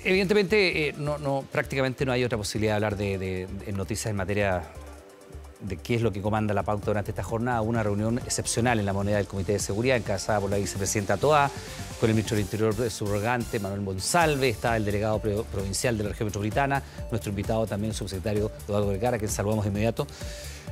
Evidentemente, prácticamente no hay otra posibilidad de hablar de noticias en materia de qué es lo que comanda la pauta durante esta jornada. Una reunión excepcional en la moneda del Comité de Seguridad, encabezada por la vicepresidenta Toá, con el ministro del Interior subrogante, Manuel Monsalve, está el delegado provincial de la región metropolitana, nuestro invitado también, el subsecretario Eduardo Vergara, a quien saludamos de inmediato,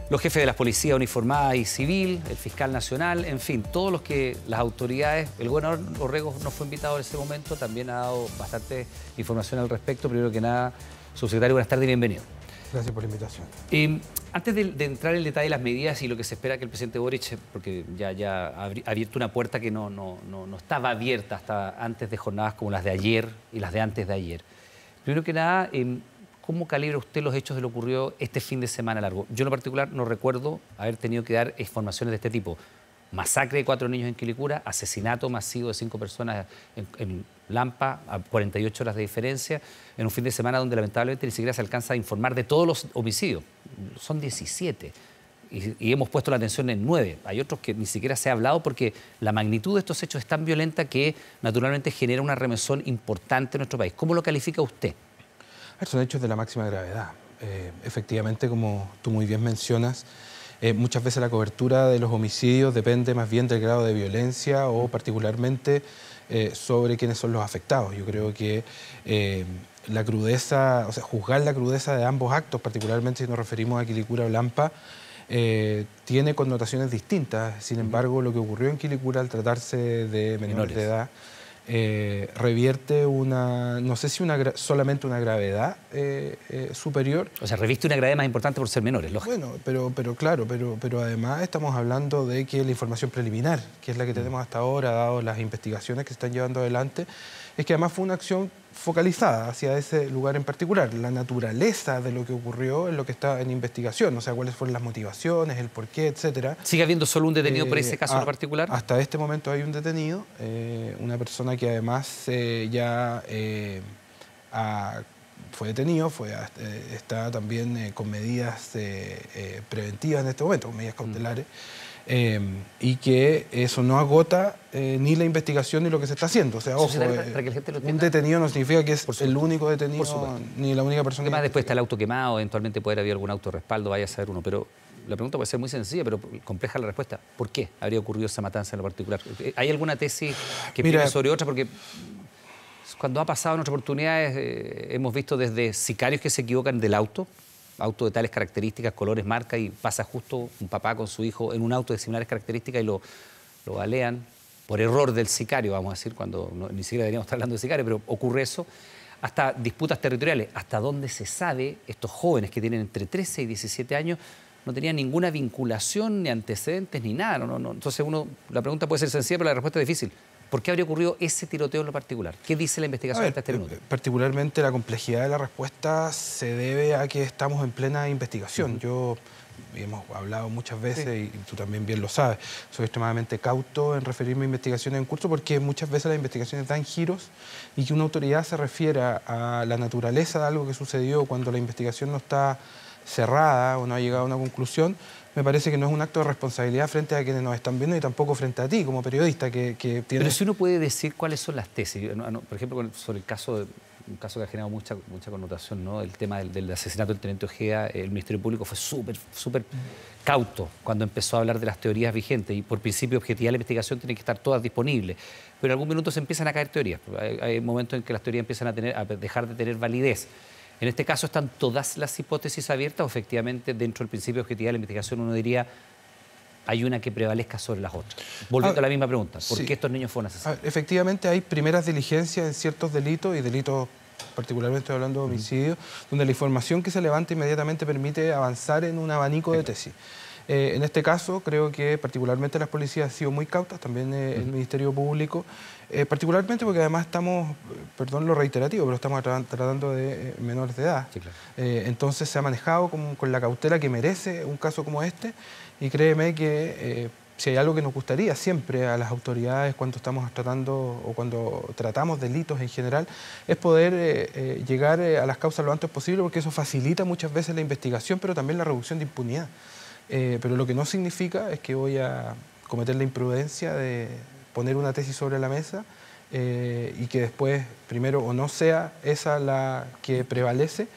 los jefes de las policías uniformadas y civil, el fiscal nacional, en fin, todos los que las autoridades, el gobernador Orrego no fue invitado en ese momento, también ha dado bastante información al respecto. Primero que nada, subsecretario, buenas tardes y bienvenido. Gracias por la invitación. Antes de entrar en el detalle de las medidas y lo que se espera que el presidente Boric, porque ya ha abierto una puerta que no estaba abierta hasta antes de jornadas como las de ayer y las de antes de ayer. Primero que nada, ¿cómo calibra usted los hechos de lo que ocurrió este fin de semana largo? Yo en lo particular no recuerdo haber tenido que dar informaciones de este tipo. Masacre de 4 niños en Quilicura, asesinato masivo de 5 personas en Lampa, a 48 horas de diferencia, en un fin de semana donde lamentablemente ni siquiera se alcanza a informar de todos los homicidios. Son 17 y hemos puesto la atención en 9. Hay otros que ni siquiera se ha hablado porque la magnitud de estos hechos es tan violenta que naturalmente genera una remesón importante en nuestro país. ¿Cómo lo califica usted? Son hechos de la máxima gravedad. Efectivamente, como tú muy bien mencionas, muchas veces la cobertura de los homicidios depende más bien del grado de violencia o particularmente sobre quiénes son los afectados. Yo creo que la crudeza, o sea, juzgar la crudeza de ambos actos, particularmente si nos referimos a Quilicura o Lampa, tiene connotaciones distintas. Sin embargo, lo que ocurrió en Quilicura al tratarse de menores de edad revierte una, no sé si solamente una gravedad superior. O sea, reviste una gravedad más importante por ser menores, lógico. Bueno, pero además estamos hablando de que la información preliminar, que es la que tenemos hasta ahora, dado las investigaciones que se están llevando adelante, es que además fue una acción focalizada hacia ese lugar en particular. La naturaleza de lo que ocurrió es lo que está en investigación, o sea, cuáles fueron las motivaciones, el porqué, etcétera. ¿Sigue habiendo solo un detenido por ese caso en particular? Hasta este momento hay un detenido, una persona que además fue detenido, está también con medidas preventivas en este momento, con medidas cautelares. Y que eso no agota ni la investigación ni lo que se está haciendo. O sea, ojo, un detenido no significa que es el único detenido ni la única persona. Además, después está el auto quemado, eventualmente puede haber algún auto de respaldo, vaya a saber uno. Pero la pregunta puede ser muy sencilla, pero compleja la respuesta. ¿Por qué habría ocurrido esa matanza en lo particular? ¿Hay alguna tesis que pide sobre otra? Porque cuando ha pasado en otras oportunidades hemos visto desde sicarios que se equivocan del auto de tales características, colores, marca, y pasa justo un papá con su hijo en un auto de similares características y lo balean por error del sicario, vamos a decir, cuando ni siquiera deberíamos estar hablando de sicario, pero ocurre eso, hasta disputas territoriales, hasta donde se sabe, estos jóvenes que tienen entre 13 y 17 años no tenían ninguna vinculación, ni antecedentes, ni nada. Entonces la pregunta puede ser sencilla, pero la respuesta es difícil. ¿Por qué habría ocurrido ese tiroteo en lo particular? ¿Qué dice la investigación hasta este minuto? Particularmente la complejidad de la respuesta se debe a que estamos en plena investigación. Hemos hablado muchas veces, y tú también bien lo sabes, soy extremadamente cauto en referirme a investigaciones en curso porque muchas veces las investigaciones dan giros y que una autoridad se refiera a la naturaleza de algo que sucedió cuando la investigación no está cerrada o no ha llegado a una conclusión, me parece que no es un acto de responsabilidad frente a quienes nos están viendo y tampoco frente a ti como periodista que tiene... Pero si uno puede decir cuáles son las tesis, por ejemplo, sobre un caso que ha generado mucha connotación, ¿no? El tema del asesinato del teniente Ojeda, el Ministerio Público fue súper cauto cuando empezó a hablar de las teorías vigentes y por principio de objetividad la investigación tiene que estar todas disponibles. Pero en algún minuto se empiezan a caer teorías. Hay momentos en que las teorías empiezan a dejar de tener validez. En este caso, ¿están todas las hipótesis abiertas o efectivamente dentro del principio de objetividad de la investigación uno diría hay una que prevalezca sobre las otras? Volviendo a la misma pregunta, ¿por qué estos niños fueron asesinados? Efectivamente hay primeras diligencias en ciertos delitos y delitos, particularmente hablando de homicidios, donde la información que se levanta inmediatamente permite avanzar en un abanico de tesis. En este caso, creo que particularmente las policías han sido muy cautas, también el Ministerio Público, particularmente porque además estamos, perdón lo reiterativo, pero estamos tratando de menores de edad. Sí, claro. Entonces se ha manejado con la cautela que merece un caso como este y créeme que si hay algo que nos gustaría siempre a las autoridades cuando estamos tratando o cuando tratamos delitos en general, es poder llegar a las causas lo antes posible porque eso facilita muchas veces la investigación, pero también la reducción de impunidad. Pero lo que no significa es que voy a cometer la imprudencia de poner una tesis sobre la mesa y que después, primero, o no sea esa la que prevalece,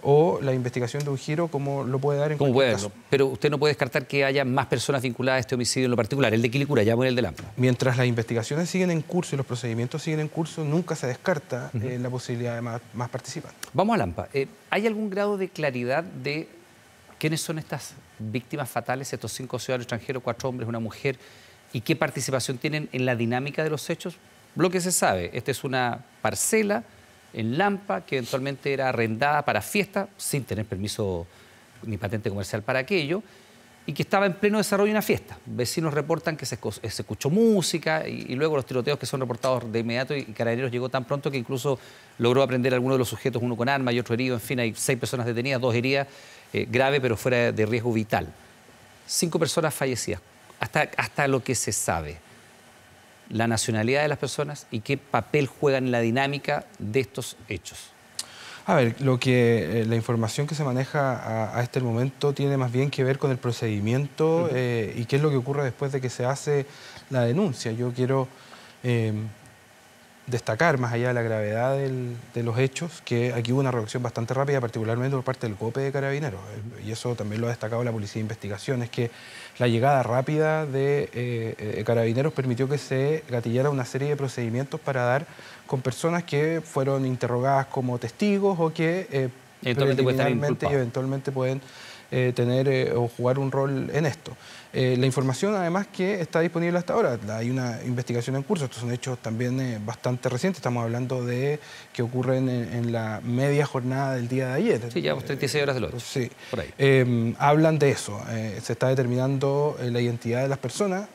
o la investigación de un giro como lo puede dar en cualquier caso. Pero usted no puede descartar que haya más personas vinculadas a este homicidio en lo particular, el de Quilicura, ya el de Lampa. Mientras las investigaciones siguen en curso y los procedimientos siguen en curso, nunca se descarta la posibilidad de más participantes. Vamos a Lampa. ¿Hay algún grado de claridad de quiénes son estas víctimas fatales, estos 5 ciudadanos extranjeros, 4 hombres, una mujer, y qué participación tienen en la dinámica de los hechos? Lo que se sabe, esta es una parcela en Lampa que eventualmente era arrendada para fiesta, sin tener permiso ni patente comercial para aquello, y que estaba en pleno desarrollo de una fiesta. Vecinos reportan que se escuchó música y luego los tiroteos que son reportados de inmediato, y Carabineros llegó tan pronto que incluso logró aprender a algunos de los sujetos, uno con arma y otro herido. En fin, hay 6 personas detenidas, 2 heridas, grave pero fuera de riesgo vital. 5 personas fallecidas, hasta lo que se sabe. La nacionalidad de las personas y qué papel juegan en la dinámica de estos hechos. A ver, la información que se maneja a este momento tiene más bien que ver con el procedimiento y qué es lo que ocurre después de que se hace la denuncia. Yo quiero destacar, más allá de la gravedad de los hechos, que aquí hubo una reacción bastante rápida, particularmente por parte del COPE de Carabineros, y eso también lo ha destacado la Policía de Investigación, es que la llegada rápida de Carabineros permitió que se gatillara una serie de procedimientos para dar con personas que fueron interrogadas como testigos o que eventualmente pueden tener o jugar un rol en esto. La información, además, que está disponible hasta ahora, hay una investigación en curso. Estos son hechos también bastante recientes. Estamos hablando de que ocurren en la media jornada del día de ayer. Sí, ya 36 horas del 8. Sí. Por ahí. Hablan de eso. Se está determinando la identidad de las personas.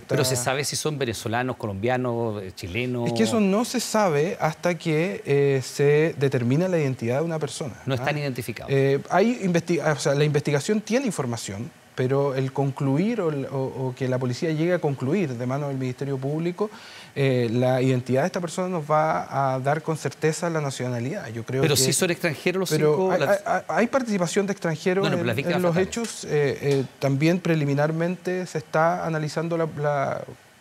Pero se sabe si son venezolanos, colombianos, chilenos. Es que eso no se sabe hasta que se determina la identidad de una persona. No están identificados. La investigación tiene información, pero el concluir o que la policía llegue a concluir de mano del Ministerio Público la identidad de esta persona nos va a dar con certeza la nacionalidad. Yo creo pero si son extranjeros los 5... Hay participación de extranjeros en los hechos. También preliminarmente se está analizando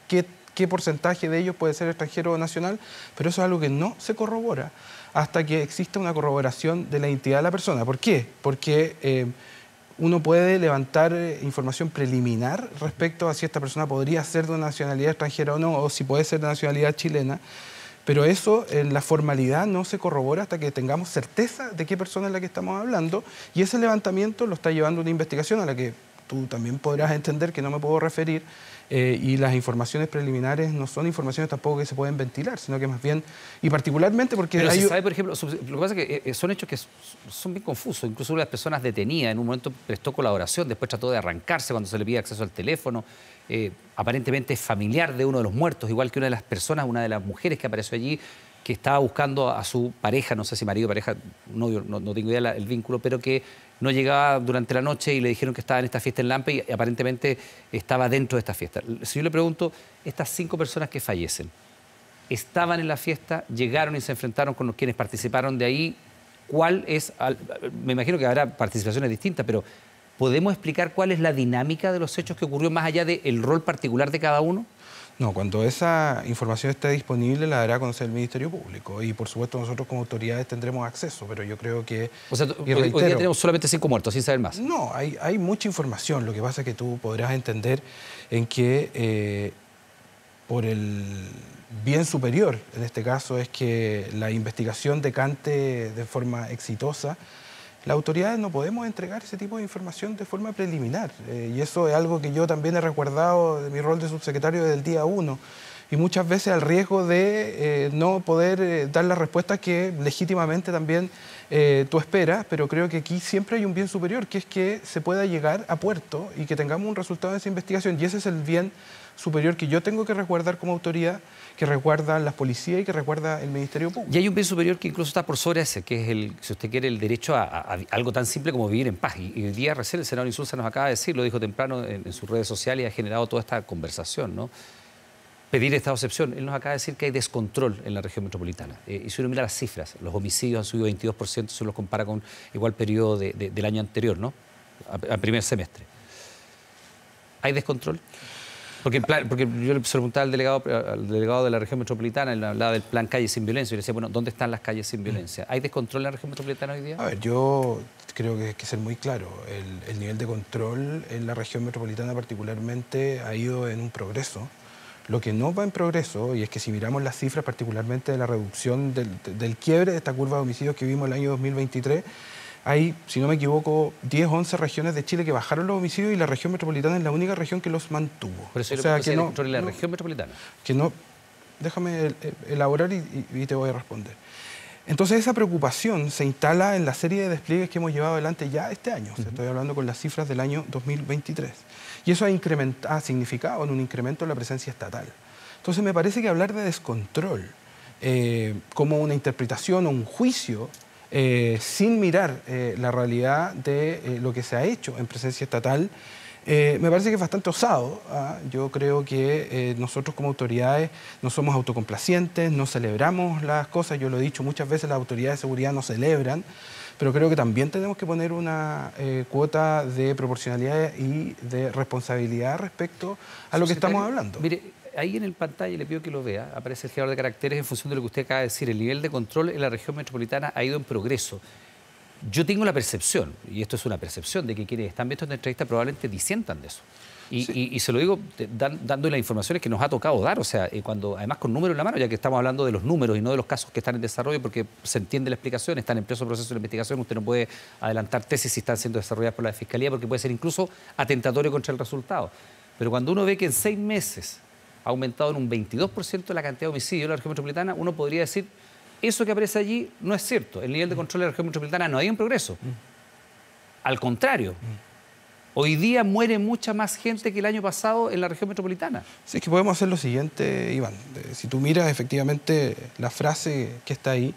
qué porcentaje de ellos puede ser extranjero o nacional, pero eso es algo que no se corrobora hasta que exista una corroboración de la identidad de la persona. ¿Por qué? Porque uno puede levantar información preliminar respecto a si esta persona podría ser de una nacionalidad extranjera o no, o si puede ser de nacionalidad chilena, pero eso en la formalidad no se corrobora hasta que tengamos certeza de qué persona es la que estamos hablando, y ese levantamiento lo está llevando una investigación a la que tú también podrás entender que no me puedo referir, y las informaciones preliminares no son informaciones tampoco que se pueden ventilar, sino que más bien, y particularmente porque... Pero se sabe, por ejemplo, lo que pasa es que son hechos que son bien confusos. Incluso una de las personas detenidas en un momento prestó colaboración, después trató de arrancarse cuando se le pide acceso al teléfono. Aparentemente es familiar de uno de los muertos, igual que una de las personas, una de las mujeres que apareció allí, que estaba buscando a su pareja, no sé si marido, pareja, novio, no tengo idea el vínculo, pero que no llegaba durante la noche y le dijeron que estaba en esta fiesta en Lampa y aparentemente estaba dentro de esta fiesta. Si yo le pregunto, estas 5 personas que fallecen, ¿estaban en la fiesta, llegaron y se enfrentaron con quienes participaron de ahí? ¿Cuál es? Me imagino que habrá participaciones distintas, pero ¿podemos explicar cuál es la dinámica de los hechos que ocurrió más allá del rol particular de cada uno? No, cuando esa información esté disponible la dará a conocer el Ministerio Público y por supuesto nosotros como autoridades tendremos acceso, pero yo creo que... O sea, hoy día tenemos solamente 5 muertos, sin saber más. No, hay mucha información, lo que pasa es que tú podrás entender en que por el bien superior, en este caso, es que la investigación decante de forma exitosa. Las autoridades no podemos entregar ese tipo de información de forma preliminar, y eso es algo que yo también he resguardado de mi rol de subsecretario desde el día 1, y muchas veces al riesgo de no poder dar las respuestas que legítimamente también tú esperas, pero creo que aquí siempre hay un bien superior, que es que se pueda llegar a puerto y que tengamos un resultado de esa investigación, y ese es el bien superior que yo tengo que resguardar como autoridad, que resguardan las policías y que resguarda el Ministerio Público. Y hay un bien superior que incluso está por sobre ese, que es, si usted quiere, el derecho a algo tan simple como vivir en paz. Y hoy día recién el senador Insulza nos acaba de decir, lo dijo temprano en sus redes sociales y ha generado toda esta conversación, ¿no? Pedir estado de excepción. Él nos acaba de decir que hay descontrol en la región metropolitana. Y si uno mira las cifras, los homicidios han subido 22% si uno los compara con igual periodo del año anterior, ¿no? Al primer semestre. ¿Hay descontrol? Porque yo le preguntaba al delegado de la región metropolitana, él hablaba del plan Calles sin Violencia, y le decía, bueno, ¿dónde están las calles sin violencia? ¿Hay descontrol en la región metropolitana hoy día? A ver, yo creo que hay que ser muy claro. El nivel de control en la región metropolitana particularmente ha ido en un progreso. Lo que no va en progreso, y es que si miramos las cifras particularmente de la reducción del quiebre de esta curva de homicidios que vimos el año 2023, hay, si no me equivoco, 10 o 11 regiones de Chile que bajaron los homicidios y la región metropolitana es la única región que los mantuvo. Por eso o sea, que no control en la región metropolitana. Que no, déjame elaborar y te voy a responder. Entonces esa preocupación se instala en la serie de despliegues que hemos llevado adelante ya este año. O sea, estoy hablando con las cifras del año 2023. Y eso ha significado en un incremento en la presencia estatal. Entonces me parece que hablar de descontrol como una interpretación o un juicio sin mirar la realidad de lo que se ha hecho en presencia estatal, me parece que es bastante osado. Yo creo que nosotros como autoridades no somos autocomplacientes, no celebramos las cosas. Yo lo he dicho muchas veces, las autoridades de seguridad no celebran, pero creo que también tenemos que poner una cuota de proporcionalidad y de responsabilidad respecto a lo que estamos hablando. Mire, ahí en el pantalla, le pido que lo vea, aparece el generador de caracteres en función de lo que usted acaba de decir. El nivel de control en la región metropolitana ha ido en progreso. Yo tengo la percepción, y esto es una percepción, de que quienes están viendo esta entrevista probablemente disientan de eso. Y se lo digo dando las informaciones que nos ha tocado dar, o sea, cuando además con números en la mano, ya que estamos hablando de los números y no de los casos que están en desarrollo, porque se entiende la explicación, están en proceso de investigación, usted no puede adelantar tesis si están siendo desarrolladas por la Fiscalía, porque puede ser incluso atentatorio contra el resultado. Pero cuando uno ve que en 6 meses ha aumentado en un 22% la cantidad de homicidios en la región metropolitana, uno podría decir, eso que aparece allí no es cierto. El nivel de control de la región metropolitana no hay un progreso. Al contrario. Hoy día muere mucha más gente que el año pasado en la región metropolitana. Sí, es que podemos hacer lo siguiente, Iván. Si tú miras efectivamente la frase que está ahí,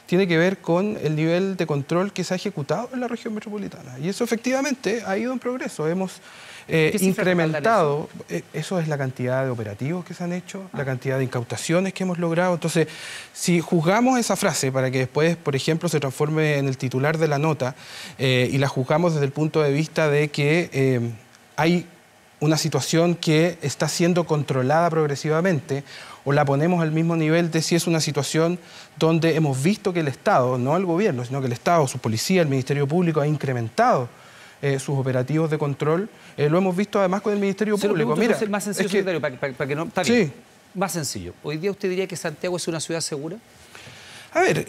tiene que ver con el nivel de control que se ha ejecutado en la región metropolitana. Y eso efectivamente ha ido en progreso. Hemos incrementado, eso es la cantidad de operativos que se han hecho, la cantidad de incautaciones que hemos logrado. Entonces, si juzgamos esa frase para que después, por ejemplo, se transforme en el titular de la nota y la juzgamos desde el punto de vista de que hay una situación que está siendo controlada progresivamente, o la ponemos al mismo nivel de si es una situación donde hemos visto que el Estado, no el gobierno, sino que el Estado, su policía, el Ministerio Público ha incrementado sus operativos de control. Lo hemos visto además con el Ministerio Público. Mira, más sencillo, secretario, para que no... Está bien. Sí. Más sencillo. ¿Hoy día usted diría que Santiago es una ciudad segura? A ver,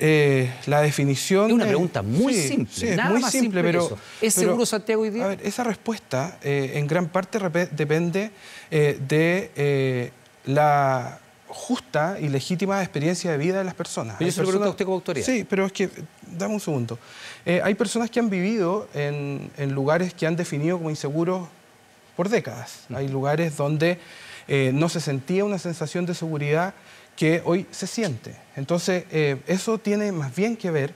la definición... Es una pregunta muy simple. Sí, es nada muy más simple, simple pero... eso. ¿Es seguro Santiago hoy día? A ver, esa respuesta en gran parte depende de la justa y legítima experiencia de vida de las personas. Pero yo se lo pregunto a usted como autoridad. Sí, pero es que, dame un segundo. Hay personas que han vivido en lugares que han definido como inseguros por décadas. Hay lugares donde no se sentía una sensación de seguridad que hoy se siente. Entonces, eso tiene más bien que ver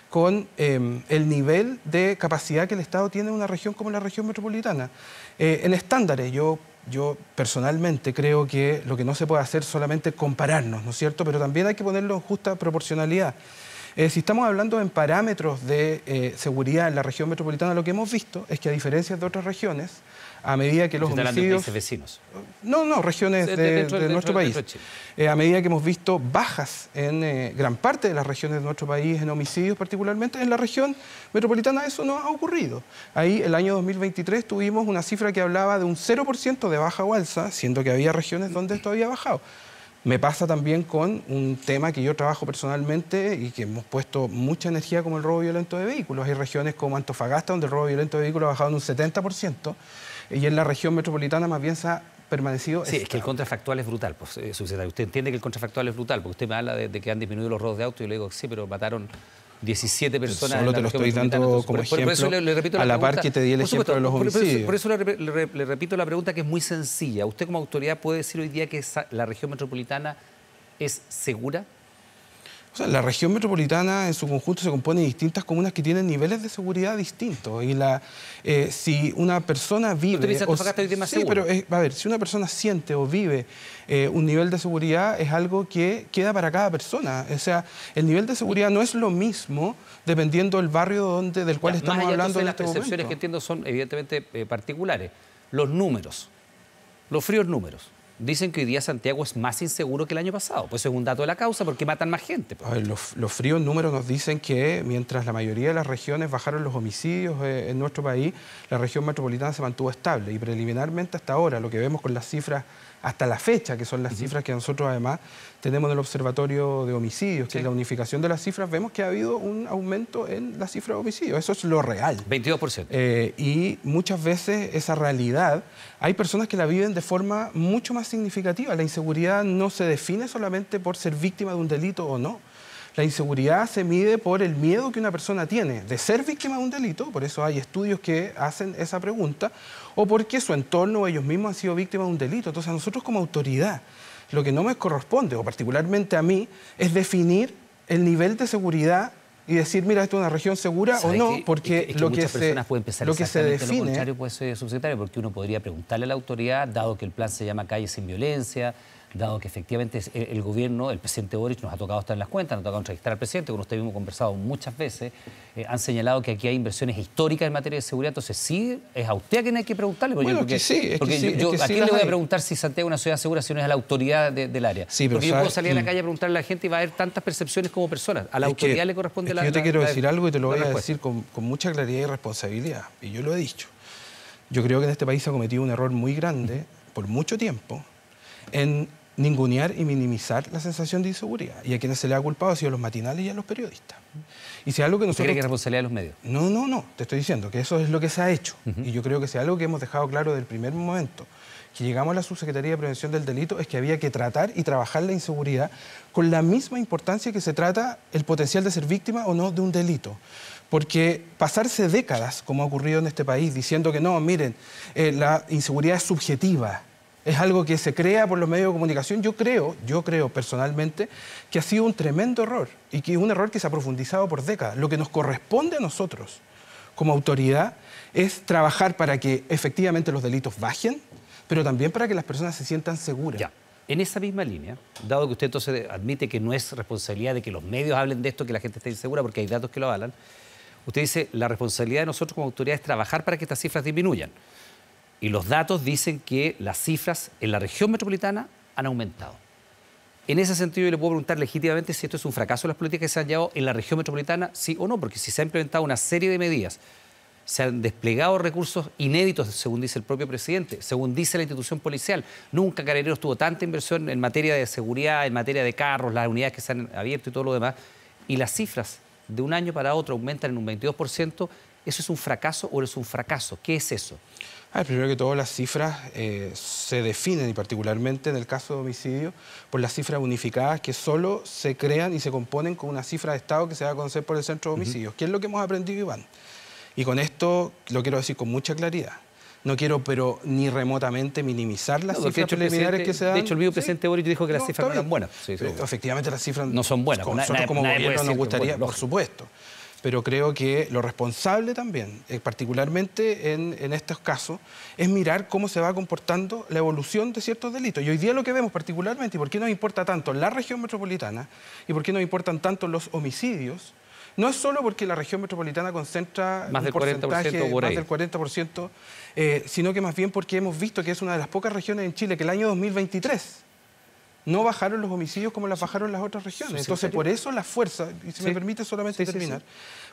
con el nivel de capacidad que el Estado tiene en una región como la región metropolitana. En estándares, yo personalmente creo que lo que no se puede hacer es solamente compararnos, ¿no es cierto? Pero también hay que ponerlo en justa proporcionalidad. Si estamos hablando en parámetros de seguridad en la región metropolitana, lo que hemos visto es que a diferencia de otras regiones, a medida que los homicidios... ¿De vecinos? No, regiones de nuestro país. A medida que hemos visto bajas en gran parte de las regiones de nuestro país en homicidios particularmente, en la región metropolitana eso no ha ocurrido. Ahí el año 2023 tuvimos una cifra que hablaba de un 0% de baja o alza, siendo que había regiones donde esto había bajado. Me pasa también con un tema que yo trabajo personalmente y que hemos puesto mucha energía como el robo violento de vehículos. Hay regiones como Antofagasta donde el robo violento de vehículos ha bajado en un 70%. Y en la región metropolitana más bien se ha permanecido... Sí, es que el contrafactual es brutal, pues, subsecretario. Usted entiende que el contrafactual es brutal, porque usted me habla de que han disminuido los robos de auto y yo le digo, sí, pero mataron 17 personas. Solo te lo estoy dando como ejemplo, a la par que te di el ejemplo de los homicidios. Por eso le repito la pregunta, que es muy sencilla. ¿Usted como autoridad puede decir hoy día que la región metropolitana es segura? O sea, la región metropolitana en su conjunto se compone de distintas comunas que tienen niveles de seguridad distintos. Y si una persona vive... ¿Usted dice Antofagasta hoy día más seguro? Sí, pero a ver, si una persona siente o vive un nivel de seguridad es algo que queda para cada persona. O sea, el nivel de seguridad no es lo mismo dependiendo del barrio del cual estamos hablando en este momento. Las percepciones que entiendo son evidentemente particulares. Los números. los fríos números. Dicen que hoy día Santiago es más inseguro que el año pasado. Pues eso es un dato de la causa porque matan más gente. Pues. A ver, los fríos números nos dicen que mientras la mayoría de las regiones bajaron los homicidios en nuestro país, la región metropolitana se mantuvo estable. Y preliminarmente hasta ahora, lo que vemos con las cifras hasta la fecha, que son las cifras que nosotros además tenemos en el Observatorio de Homicidios, que es la unificación de las cifras, vemos que ha habido un aumento en la cifra de homicidios. Eso es lo real. 22%. Y muchas veces esa realidad, hay personas que la viven de forma mucho más significativa. La inseguridad no se define solamente por ser víctima de un delito o no. La inseguridad se mide por el miedo que una persona tiene de ser víctima de un delito, por eso hay estudios que hacen esa pregunta, o porque su entorno o ellos mismos han sido víctimas de un delito. Entonces a nosotros como autoridad, lo que no me corresponde, o particularmente a mí, es definir el nivel de seguridad y decir, mira, esto es una región segura o no, porque lo que se define... Lo contrario puede ser, subsecretario, porque uno podría preguntarle a la autoridad, dado que el plan se llama Calles sin Violencia, dado que efectivamente el gobierno, el presidente Boric, nos ha tocado estar en las cuentas, nos ha tocado entrevistar al presidente, con usted mismo conversado muchas veces, han señalado que aquí hay inversiones históricas en materia de seguridad, entonces sí, es a usted a quien hay que preguntarle. Bueno, ¿a quién le voy a preguntar si Santiago es una ciudad segura si no es a la autoridad del área? Sí, pero porque yo puedo salir a la calle a preguntarle a la gente y va a haber tantas percepciones como personas. A la autoridad le corresponde Yo te quiero decir algo y te lo voy a decir con mucha claridad y responsabilidad, y yo lo he dicho. Yo creo que en este país se ha cometido un error muy grande, por mucho tiempo, en ningunear y minimizar la sensación de inseguridad. Y a quienes se le ha culpado ha sido a los matinales y a los periodistas. Y si algo que nosotros... ¿Cree que es responsabilidad de los medios? No. Te estoy diciendo que eso es lo que se ha hecho. Y yo creo que si algo que hemos dejado claro desde el primer momento que llegamos a la Subsecretaría de Prevención del Delito es que había que tratar y trabajar la inseguridad con la misma importancia que se trata el potencial de ser víctima o no de un delito. Porque pasarse décadas, como ha ocurrido en este país, diciendo que no, miren, la inseguridad es subjetiva, es algo que se crea por los medios de comunicación. Yo creo personalmente que ha sido un tremendo error y que es un error que se ha profundizado por décadas. Lo que nos corresponde a nosotros como autoridad es trabajar para que efectivamente los delitos bajen, pero también para que las personas se sientan seguras. Ya. En esa misma línea, dado que usted entonces admite que no es responsabilidad de que los medios hablen de esto, que la gente esté insegura, porque hay datos que lo avalan, usted dice, la responsabilidad de nosotros como autoridad es trabajar para que estas cifras disminuyan. Y los datos dicen que las cifras en la región metropolitana han aumentado. En ese sentido, yo le puedo preguntar legítimamente si esto es un fracaso de las políticas que se han llevado en la región metropolitana, sí o no, porque si se ha implementado una serie de medidas, se han desplegado recursos inéditos, según dice el propio presidente, según dice la institución policial. Nunca Carabineros tuvo tanta inversión en materia de seguridad, en materia de carros, las unidades que se han abierto y todo lo demás, y las cifras de un año para otro aumentan en un 22%, ¿eso es un fracaso o es un fracaso? ¿Qué es eso? Primero que todo, las cifras se definen, y particularmente en el caso de homicidio, por las cifras unificadas que solo se crean y se componen con una cifra de Estado que se va a conocer por el Centro de Homicidios, que es lo que hemos aprendido, Iván. Y con esto lo quiero decir con mucha claridad. No quiero, pero ni remotamente minimizar las cifras preliminares que se dan. De hecho, el mismo presidente Boric dijo que las cifras no eran buenas. Sí, efectivamente, las cifras no son buenas. Nosotros como gobierno nos gustaría, por supuesto. Pero creo que lo responsable también, particularmente en estos casos, es mirar cómo se va comportando la evolución de ciertos delitos. Y hoy día lo que vemos particularmente, y por qué nos importa tanto la región metropolitana, y por qué nos importan tanto los homicidios, no es solo porque la región metropolitana concentra más del 40%, sino que más bien porque hemos visto que es una de las pocas regiones en Chile que el año 2023 no bajaron los homicidios como las bajaron las otras regiones. Entonces, por eso la fuerza, y si me permite solamente terminar,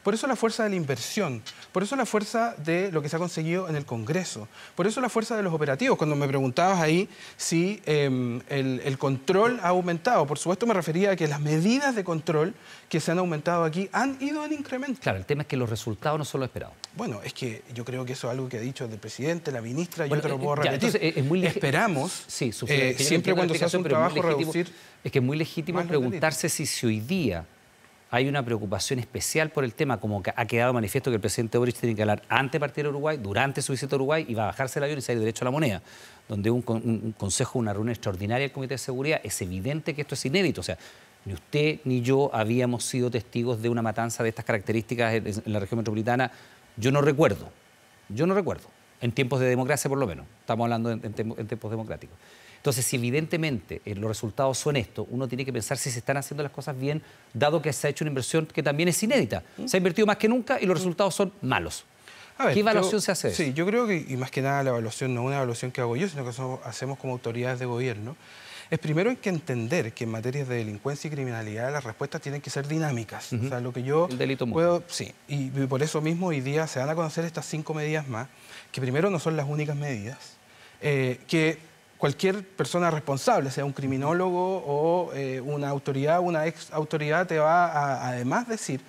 por eso la fuerza de la inversión, por eso la fuerza de lo que se ha conseguido en el Congreso, por eso la fuerza de los operativos. Cuando me preguntabas ahí si el control ha aumentado, por supuesto me refería a que las medidas de control que se han aumentado aquí han ido en incremento. Claro, el tema es que los resultados no son los esperados. Bueno, es que yo creo que eso es algo que ha dicho el presidente, la ministra, yo te lo puedo repetir. Esperamos, siempre cuando se hace un trabajo reducir... Es que es muy legítimo preguntarse si hoy día hay una preocupación especial por el tema, como que ha quedado manifiesto que el presidente Boric tiene que hablar antes de partir a Uruguay, durante su visita a Uruguay, y va a bajarse el avión y salir derecho a la moneda, donde un consejo, una reunión extraordinaria del Comité de Seguridad. Es evidente que esto es inédito, o sea, ni usted ni yo habíamos sido testigos de una matanza de estas características en la región metropolitana. Yo no recuerdo, en tiempos de democracia por lo menos, estamos hablando en tiempos democráticos. Entonces, si evidentemente los resultados son estos, uno tiene que pensar si se están haciendo las cosas bien, dado que se ha hecho una inversión que también es inédita. Se ha invertido más que nunca y los resultados son malos. ¿Qué evaluación se hace? Sí, yo creo que, y más que nada la evaluación no es una evaluación que hago yo, sino que hacemos como autoridades de gobierno, es primero hay que entender que en materias de delincuencia y criminalidad las respuestas tienen que ser dinámicas. O sea, lo que yo el delito puedo... Sí, y por eso mismo hoy día se van a conocer estas 5 medidas más, que primero no son las únicas medidas, que cualquier persona responsable, sea un criminólogo o una autoridad, una ex autoridad, te va a además decir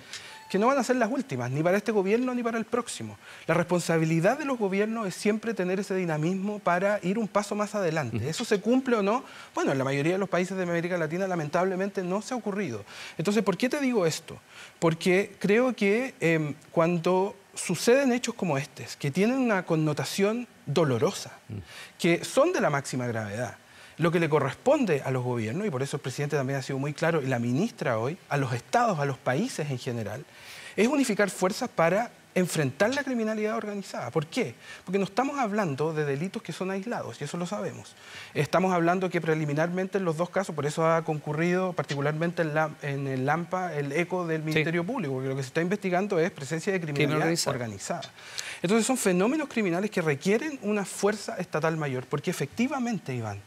que no van a ser las últimas, ni para este gobierno ni para el próximo. La responsabilidad de los gobiernos es siempre tener ese dinamismo para ir un paso más adelante. ¿Eso se cumple o no? Bueno, en la mayoría de los países de América Latina lamentablemente no se ha ocurrido. Entonces, ¿por qué te digo esto? Porque creo que cuando suceden hechos como estos, que tienen una connotación dolorosa, que son de la máxima gravedad, lo que le corresponde a los gobiernos, y por eso el presidente también ha sido muy claro, y la ministra hoy, a los estados, a los países en general, es unificar fuerzas para enfrentar la criminalidad organizada. ¿Por qué? Porque no estamos hablando de delitos que son aislados, y eso lo sabemos. Estamos hablando que preliminarmente en los dos casos, por eso ha concurrido particularmente en el AMPA el eco del Ministerio Público, porque lo que se está investigando es presencia de criminalidad organizada. Entonces son fenómenos criminales que requieren una fuerza estatal mayor, porque efectivamente, Iván,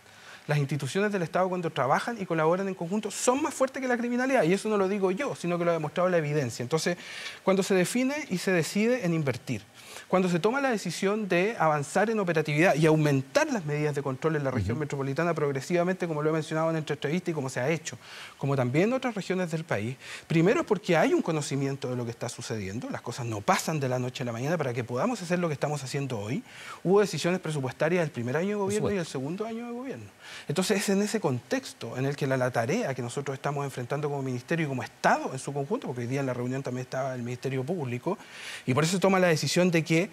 las instituciones del Estado cuando trabajan y colaboran en conjunto son más fuertes que la criminalidad, y eso no lo digo yo, sino que lo ha demostrado la evidencia. Entonces, cuando se define y se decide en invertir, cuando se toma la decisión de avanzar en operatividad y aumentar las medidas de control en la región metropolitana progresivamente, como lo he mencionado en esta entrevista y como se ha hecho, como también en otras regiones del país, primero es porque hay un conocimiento de lo que está sucediendo, las cosas no pasan de la noche a la mañana para que podamos hacer lo que estamos haciendo hoy. Hubo decisiones presupuestarias del primer año de gobierno y el segundo año de gobierno. Entonces es en ese contexto en el que la tarea que nosotros estamos enfrentando como Ministerio y como Estado en su conjunto, porque hoy día en la reunión también estaba el Ministerio Público, y por eso se toma la decisión de que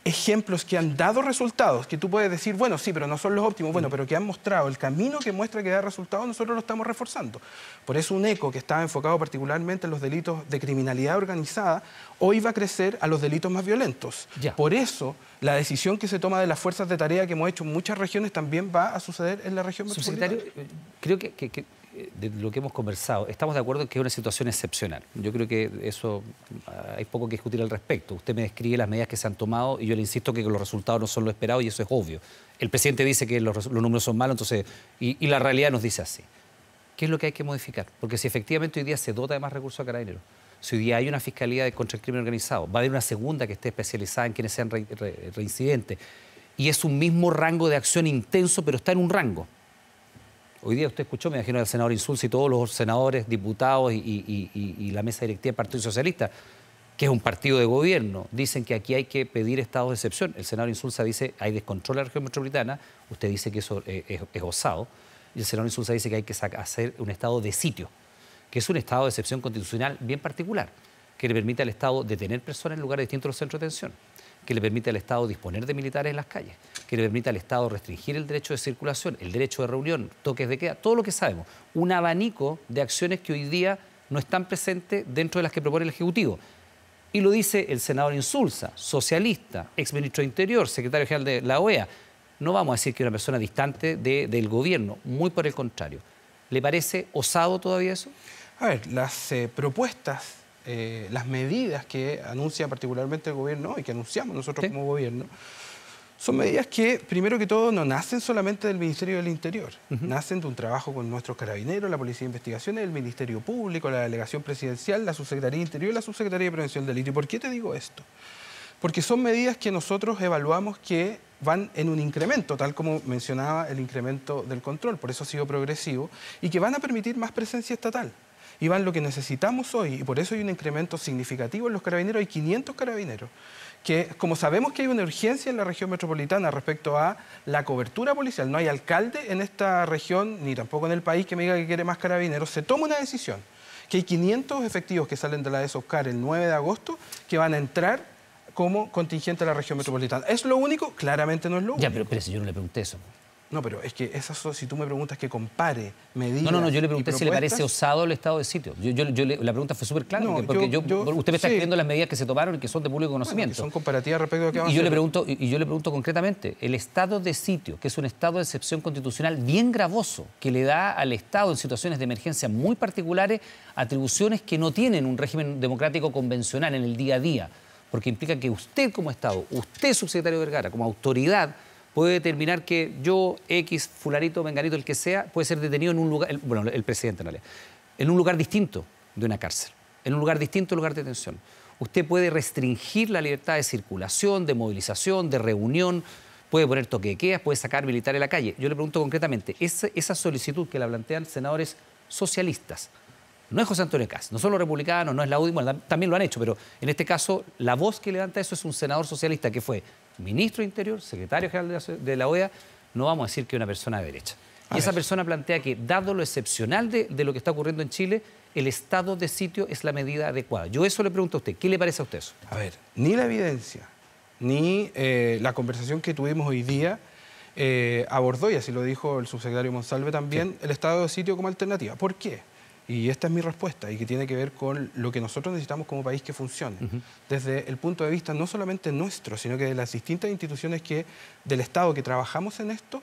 ejemplos que han dado resultados, que tú puedes decir, bueno, sí, pero no son los óptimos, bueno, pero que han mostrado el camino que muestra que da resultados, nosotros lo estamos reforzando. Por eso un ECO que estaba enfocado particularmente en los delitos de criminalidad organizada, hoy va a crecer a los delitos más violentos. Por eso la decisión que se toma de las fuerzas de tarea que hemos hecho en muchas regiones también va a suceder en la región metropolitana. Subsecretario, creo que de lo que hemos conversado, estamos de acuerdo en que es una situación excepcional. Yo creo que eso hay poco que discutir al respecto. Usted me describe las medidas que se han tomado y yo le insisto que los resultados no son lo esperado y eso es obvio. El presidente dice que los números son malos, entonces y la realidad nos dice así. ¿Qué es lo que hay que modificar? Porque si efectivamente hoy día se dota de más recursos a Carabineros, si hoy día hay una fiscalía contra el crimen organizado, va a haber una segunda que esté especializada en quienes sean reincidentes y es un mismo rango de acción intenso, pero está en un rango. Hoy día usted escuchó, me imagino, al senador Insulza y todos los senadores, diputados y la mesa directiva del Partido Socialista, que es un partido de gobierno, dicen que aquí hay que pedir estados de excepción. El senador Insulza dice hay descontrol en la región metropolitana, usted dice que eso es osado, y el senador Insulza dice que hay que hacer un estado de sitio, que es un estado de excepción constitucional bien particular, que le permite al Estado detener personas en lugares distintos de los centros de detención, que le permite al Estado disponer de militares en las calles, que le permite al Estado restringir el derecho de circulación, el derecho de reunión, toques de queda, todo lo que sabemos. Un abanico de acciones que hoy día no están presentes dentro de las que propone el Ejecutivo. Y lo dice el senador Insulza, socialista, exministro de Interior, secretario general de la OEA. No vamos a decir que es una persona distante del gobierno, muy por el contrario. ¿Le parece osado todavía eso? A ver, las propuestas, las medidas que anuncia particularmente el gobierno y que anunciamos nosotros como gobierno, son medidas que, primero que todo, no nacen solamente del Ministerio del Interior, nacen de un trabajo con nuestros carabineros, la Policía de Investigaciones, el Ministerio Público, la Delegación Presidencial, la Subsecretaría de Interior y la Subsecretaría de Prevención del Delito. ¿Y por qué te digo esto? Porque son medidas que nosotros evaluamos que van en un incremento, tal como mencionaba el incremento del control, por eso ha sido progresivo, y que van a permitir más presencia estatal. Y van lo que necesitamos hoy, y por eso hay un incremento significativo en los carabineros, hay 500 carabineros, que como sabemos que hay una urgencia en la región metropolitana respecto a la cobertura policial, no hay alcalde en esta región, ni tampoco en el país que me diga que quiere más carabineros, se toma una decisión, que hay 500 efectivos que salen de la DESOSCAR el 9 de agosto, que van a entrar como contingente a la región metropolitana. ¿Es lo único? Claramente no es lo único. Ya, pero si yo no le pregunté eso. No, pero es que si tú me preguntas que compare medidas. No, yo le pregunté si le parece osado el estado de sitio. La pregunta fue súper clara, porque usted me está escribiendo las medidas que se tomaron y que son de público conocimiento. Bueno, que son comparativas respecto a lo que vamos a hacer. Y yo le pregunto concretamente, el estado de sitio, que es un estado de excepción constitucional bien gravoso, que le da al Estado en situaciones de emergencia muy particulares atribuciones que no tienen un régimen democrático convencional en el día a día. porque implica que usted como Estado, usted, subsecretario Vergara, como autoridad, puede determinar que yo, X, fulanito, menganito, el que sea, puede ser detenido en un lugar, bueno, el presidente en realidad, en un lugar distinto de una cárcel, en un lugar distinto del lugar de detención. Usted puede restringir la libertad de circulación, de movilización, de reunión, puede poner toque de quedas, puede sacar militares a la calle. Yo le pregunto concretamente, esa solicitud que la plantean senadores socialistas, no es José Antonio Kast, no son los republicanos, no es la UDI, bueno, también lo han hecho, pero en este caso la voz que levanta eso es un senador socialista que fue ministro de Interior, secretario general de la OEA, no vamos a decir que es una persona de derecha. Y esa persona plantea que, dado lo excepcional de lo que está ocurriendo en Chile, el estado de sitio es la medida adecuada. Yo eso le pregunto a usted, ¿qué le parece a usted eso? A ver, ni la evidencia, ni la conversación que tuvimos hoy día abordó, y así lo dijo el subsecretario Monsalve también, el estado de sitio como alternativa. ¿Por qué? Y esta es mi respuesta, y que tiene que ver con lo que nosotros necesitamos como país que funcione. Desde el punto de vista no solamente nuestro, sino que de las distintas instituciones del Estado que trabajamos en esto,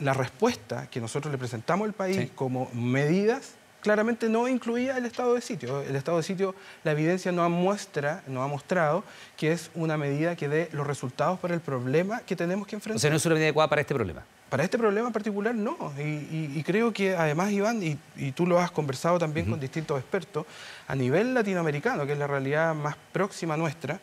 la respuesta que nosotros le presentamos al país como medidas claramente no incluía el estado de sitio. El estado de sitio, la evidencia no ha mostrado que es una medida que dé los resultados para el problema que tenemos que enfrentar. O sea, no es una medida adecuada para este problema. Para este problema en particular, no. Y creo que además, Iván, y tú lo has conversado también con distintos expertos, a nivel latinoamericano, que es la realidad más próxima nuestra,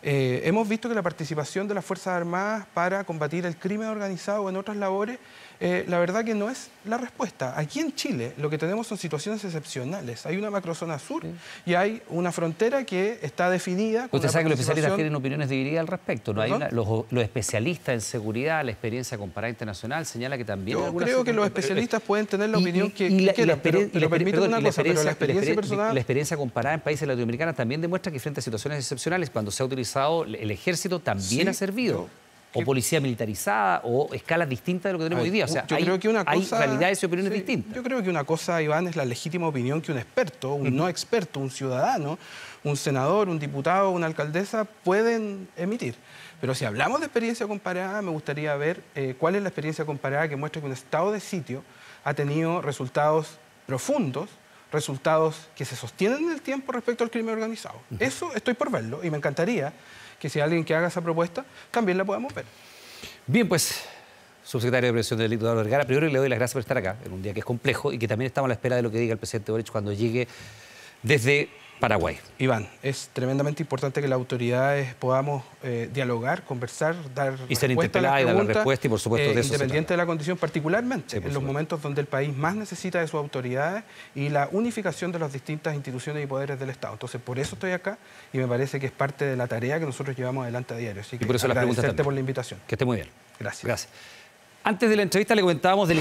hemos visto que la participación de las Fuerzas Armadas para combatir el crimen organizado o en otras labores, la verdad que no es la respuesta. Aquí en Chile lo que tenemos son situaciones excepcionales. Hay una macrozona sur y hay una frontera que está definida. Usted sabe que los especialistas tienen opiniones divididas al respecto, ¿no? Los especialistas en seguridad, la experiencia comparada internacional, señala que también... Yo creo que los especialistas pueden tener la opinión que quieran, pero permítame una cosa, pero la experiencia personal... La experiencia comparada en países latinoamericanos también demuestra que frente a situaciones excepcionales, cuando se ha utilizado el ejército, también ha servido. O policía militarizada, o escalas distintas de lo que tenemos hoy día. O sea, hay realidades y opiniones distintas. Yo creo que una cosa, Iván, es la legítima opinión que un experto, un no experto, un ciudadano, un senador, un diputado, una alcaldesa pueden emitir. Pero si hablamos de experiencia comparada, me gustaría ver cuál es la experiencia comparada que muestra que un estado de sitio ha tenido resultados profundos, resultados que se sostienen en el tiempo respecto al crimen organizado. Eso estoy por verlo y me encantaría que si alguien que haga esa propuesta, también la podamos ver. Bien, pues, subsecretario de Prevención del Delito, Eduardo Vergara, primero le doy las gracias por estar acá, en un día que es complejo y que también estamos a la espera de lo que diga el presidente Boric cuando llegue desde Paraguay. Iván, es tremendamente importante que las autoridades podamos dialogar, conversar, dar y ser interpeladas y dar la respuesta y, por supuesto, de eso independiente de la condición, particularmente en los momentos donde el país más necesita de sus autoridades y la unificación de las distintas instituciones y poderes del Estado. Entonces, por eso estoy acá y me parece que es parte de la tarea que nosotros llevamos adelante a diario. Así que y por eso agradecerte por la invitación. Que esté muy bien. Gracias. Gracias. Antes de la entrevista le comentábamos del